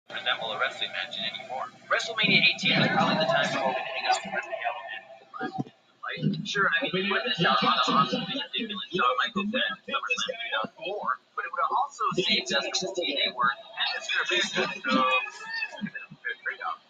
resemble a wrestling match in any form. WrestleMania 18 was probably the time for Hogan to hang out with Yellow and like, sure, I mean, he witnessed out on the awesomely ridiculous Shawn Michaels match at SummerSlam 2004, but it would have also saved us from the TNA work and Mr. America, so give it a fair trade-off.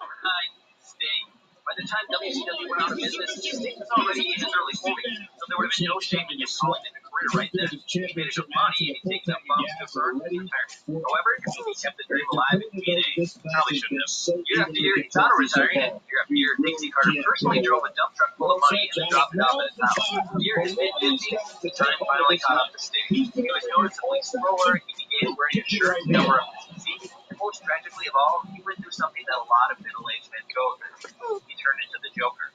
Number 9, Sting. By the time WCW went out of business, Sting was already in his early 40s, so there would have been no shame in him calling it a career right then. He made a good money and he takes up bumps to earn retirement. However, he kept the dream alive in TNA. Probably shouldn't have. Year after year, he thought of retiring, and year after year, Dixie Carter personally drove a dump truck full of money and then dropped it off at his house. Near his mid-50s, the time finally caught up to Sting. He was noticeably slower, he began wearing a shirt number of his disease, and most tragically of all, he went through something that a lot of middle-aged men go through. He turned into the Joker.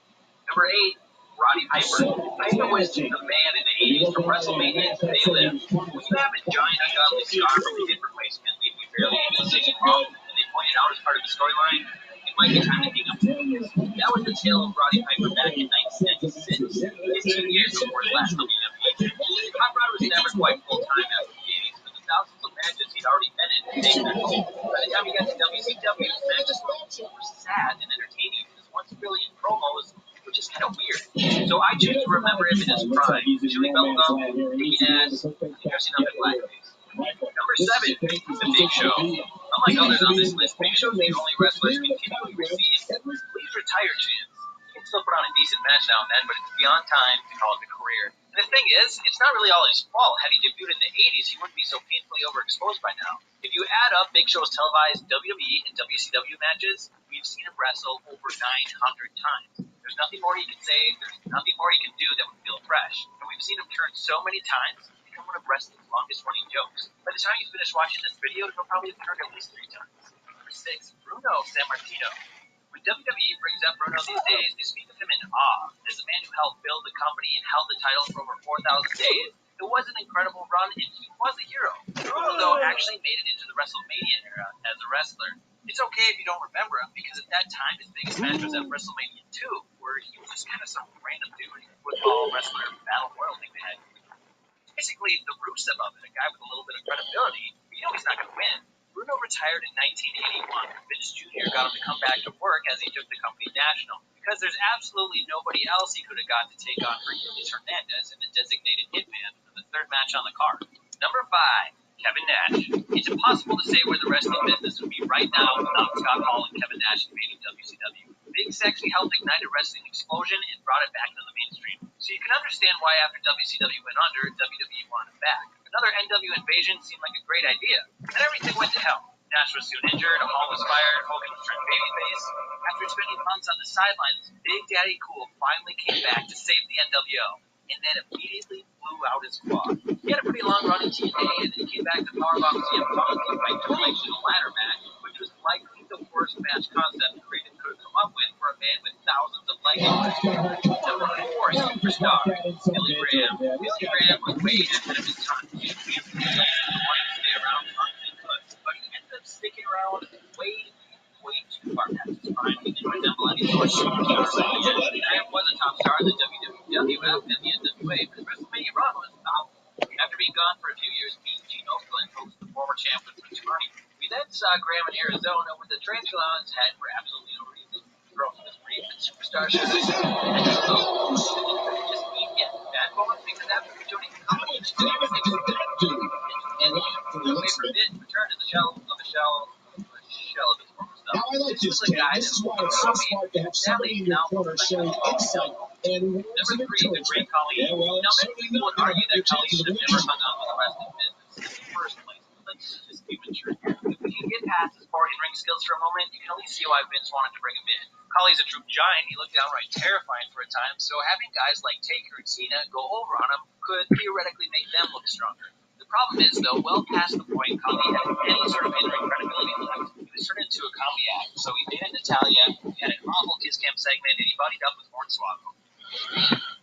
Number 8, Roddy Piper. Piper was the man in the 80s from WrestleMania to They Live. When you have a giant ungodly scar from a hip replacement leaving you barely able to take it off, and they point it out as part of the storyline, it might be time to hang up. That was the tale of Roddy Piper back in 1996, 15 years before his last WWE. Hot Rod was never quite full-time after the 80s, but the thousands of matches he'd already been in had taken their toll. By the time he got to WCW, his matches were sad and entertaining. His once brilliant promos which is kind of weird. So I choose to remember him in his prime. Chewy bubblegum, kicking ass, dressing up in blackface. Number 7, The Big Show. Unlike others on this list, Big Show is the only wrestler to continually receive please retire chants. He can still put on a decent match now and then, but it's beyond time to call it a career. And the thing is, it's not really all his fault. Had he debuted in the 80s, he wouldn't be so painfully overexposed by now. If you add up Big Show's televised WWE and WCW matches, we've seen him wrestle over 900 times. There's nothing more he can say, there's nothing more he can do that would feel fresh. And we've seen him turn so many times, become one of wrestling's longest running jokes. By the time you finish watching this video, he'll probably have turned at least 3 times. Number 6, Bruno Sammartino. When WWE brings up Bruno these days, they speak of him in awe. As a man who helped build the company and held the title for over 4,000 days, it was an incredible run, and he was a hero. Bruno, though, actually made it into the WrestleMania era as a wrestler. It's okay if you don't remember him, because at that time, his biggest match was at WrestleMania 2, where he was just kind of some random dude, football wrestler, battle royal thing they had. Basically, the Rusev of it, a guy with a little bit of credibility, but you know he's not going to win. Bruno retired in 1981. Vince Jr. got him to come back to work as he took the company national, because there's absolutely nobody else he could have got to take on Hercules Hernandez in the designated hitman for the third match on the card. Number 5, Kevin Nash. It's impossible to say where the wrestling business would be right now without Scott Hall and Kevin Nash invading WCW. Big Sexy helped ignite a wrestling explosion and brought it back to the mainstream. So you can understand why after WCW went under, WWE wanted it back. Another NW invasion seemed like a great idea, and everything went to hell. Nash was soon injured, Hall was fired, Hogan was turned babyface. After spending months on the sidelines, Big Daddy Cool finally came back to save the NWO, and then immediately blew out his quad. He had a pretty long run in TNA, and then came back to powerbomb CM Punk and fight Triple H in a ladder match, which was likely the worst match concept Creative could have come up with for a man with thousands of leggings. Number 4, Superstar, Billy Graham. Billy Graham was way ahead of his time. He wanted to stay around longer than he could, but he ended up sticking around way too far past his prime. He didn't resemble any sort of superstar. Graham was a top star in the WWF and the NWA, but his WrestleMania run was phenomenal. After being gone for a few years, Mean Gene Okerlund hosted the former champ with Prince Marty. We then saw Graham in Arizona with the tarantula on his head for absolutely no reason. Growth was brief, and Superstar showed his just mean yet bad moment because after rejoining the company, he did everything he could do. And he away from it, returned to the shell of his former stuff. This was a guy that was smart to have somebody in your corner showing insight. And number 3, the great Khali. Now, many people would argue that Khali should have never hung on with the wrestling business in the first place. Let's just be mature here. If we can get past his party ring skills for a moment, you can at least see why Vince wanted to bring him in. Khali's a true giant. He looked downright terrifying for a time, so having guys like Taker and Cena go over on him could theoretically make them look stronger. The problem is, though, well past the point Khali had any sort of in-ring credibility left. He was turned into a comedy act, so he dated Natalya, he had an awful kiss cam segment, and he buddied up with Hornswoggle.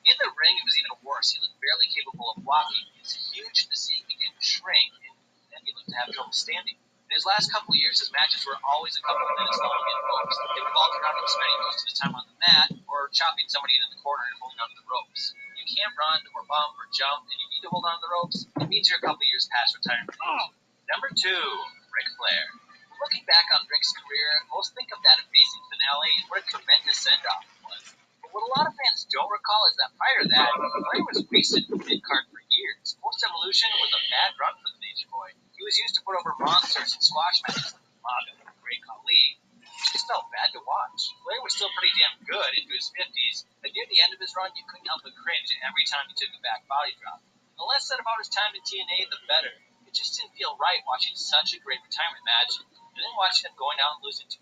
In the ring, it was even worse. He looked barely capable of walking. His huge physique began to shrink, and then he looked to have trouble standing. In his last couple of years, his matches were always a couple of minutes long and ropes. They revolved around him spending most of his time on the mat, or chopping somebody into the corner and holding onto the ropes. You can't run, or bump, or jump, and you need to hold on to the ropes. It means you're a couple of years past retirement. Number 2, Ric Flair. Looking back on Rick's career, most think of that amazing finale and what a tremendous send-off it was. But what a lot of fans don't recall is that prior to that, Flair was wasted from mid-card for years. Post-Evolution was a bad run for the Nature Boy. He was used to put over monsters in squash matches like Umaga and Great Khali. It just felt bad to watch. Flair was still pretty damn good into his 50s, but near the end of his run, you couldn't help but cringe every time he took a back body drop. And the less said about his time in TNA, the better. It just didn't feel right watching such a great retirement match, and then watching him going out and losing to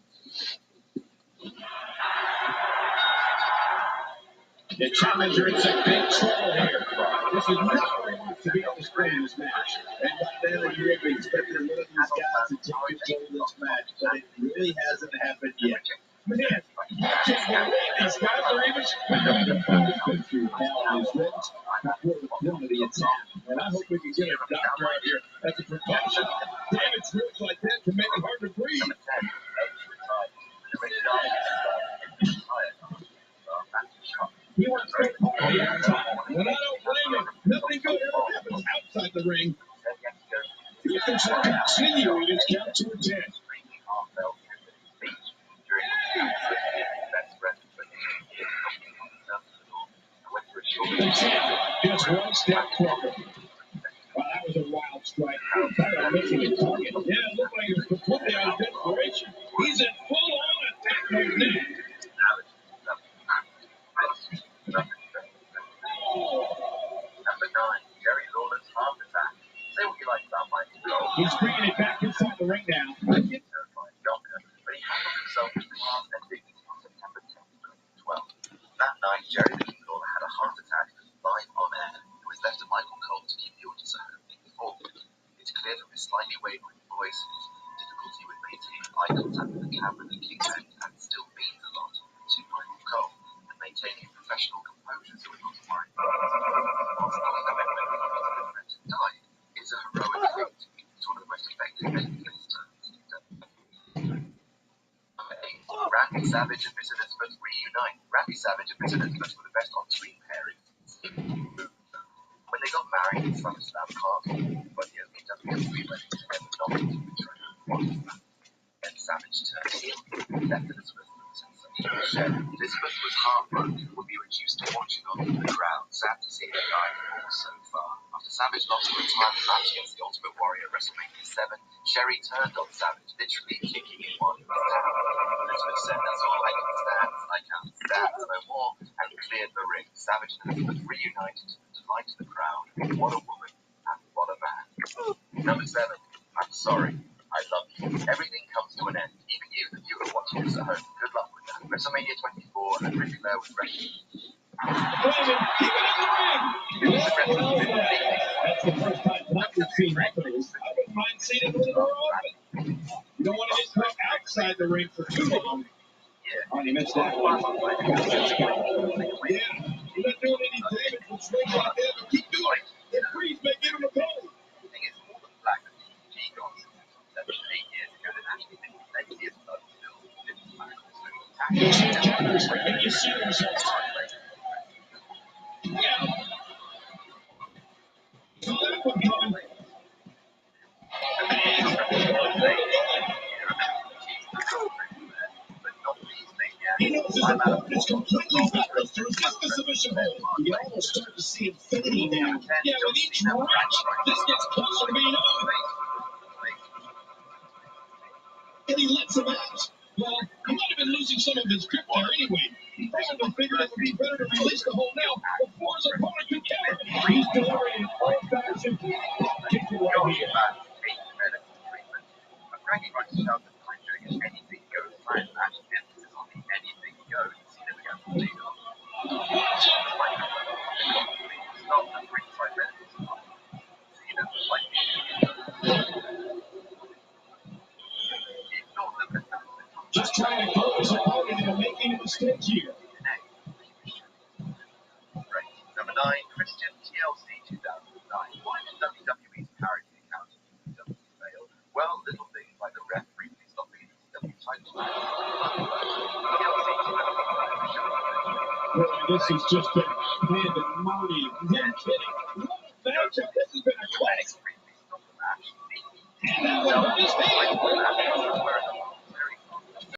The challenger is in big trouble here. This is not where he wants to be on the screen in this match. And by now, you would be expecting one of these guys to take control of this match, but it really hasn't happened yet. Man, I can't believe these guys are even trying to put through hell in his ribs before the quality of time. And I hope we can get a doctor out here as a precaution. Damaged ribs like that can make it hard to breathe. He wants to party outside. And I don't blame him. Nothing good ever happens outside the ring. He can continue in his count to 10. The champ gets one step forward. Well, that was a wild strike. Tyler missing a target. Yeah, it looked like he was completely out of desperation. He's in full-on attack mode now. He's bringing it back inside the ring now. but he handled himself with the class and dignity on September 10th, 2012. That night, Jerry the King Lawler had a heart attack live on air. It was left to Michael Cole to keep the audience at home thinking forward. It's clear from his slightly wavering voice and his difficulty with maintaining eye contact with the camera that King meant and still means a lot to Michael Cole, and maintaining professional composure so we're not worried about it. Died is a heroic feat. It's one of the most effective babyface turns he's done. Randy Savage and Miss Elizabeth reunite. Randy Savage and Miss Elizabeth were the best on-screen pairings. When they got married in SummerSlam Park, but the only WWE wedding to ever not to betray and Savage turned heel, left Elizabeth with a sensational show. Elizabeth was heartbroken, would be reduced to watching on the crowd, sad to see her die fall so far. After Savage lost a retirement match against the Ultimate Warrior at WrestleMania 7, Sherry turned on Savage, literally kicking him while he was down. Elizabeth said, "That's all I can stand, I can't stand no more," and cleared the ring. Savage and Elizabeth reunited to the delight of the crowd. What a woman, and what a man. Number 7, I'm sorry, I love you. Everything comes to an end, even you, the viewer watching this at home. Good luck with that. WrestleMania 24, and Ric Flair was ready. That's the first time we've seen happening. I wouldn't mind seeing it a little more often. You don't want to get put outside the ring for too long. Oh, you missed that one. Yeah, you're not doing any damage with swings like that, but keep doing it. The freeze may give him a goal. The thing is, more than black than G got 7 to 8 years ago, there's actually been plenty of blood still in the back. And you see the results. Yeah. So that one coming. He knows his opponent is completely helpless to resist the submission hold. You can almost start to see infinity now. Yeah, with each match, this gets closer to being over. And he lets him out. Well, he might have been losing some of his grip there anyway. He probably figured it would be better to release the hold now before his opponent could counter. He's delivering an old-fashioned kick right here. Frankie likes to shout that time during an anything goes match, emphasis on the anything goes. He never gets the lead on. Stop the ringside benefits. Cena just trying to throw his opponent into making a mistake here. Number 9, Christian TLC 2009. Why did WWE's parody account fail? Well, little things like the ref briefly stopping the ECW title match. Boy, this is just a pandemonium. No kidding. What a matchup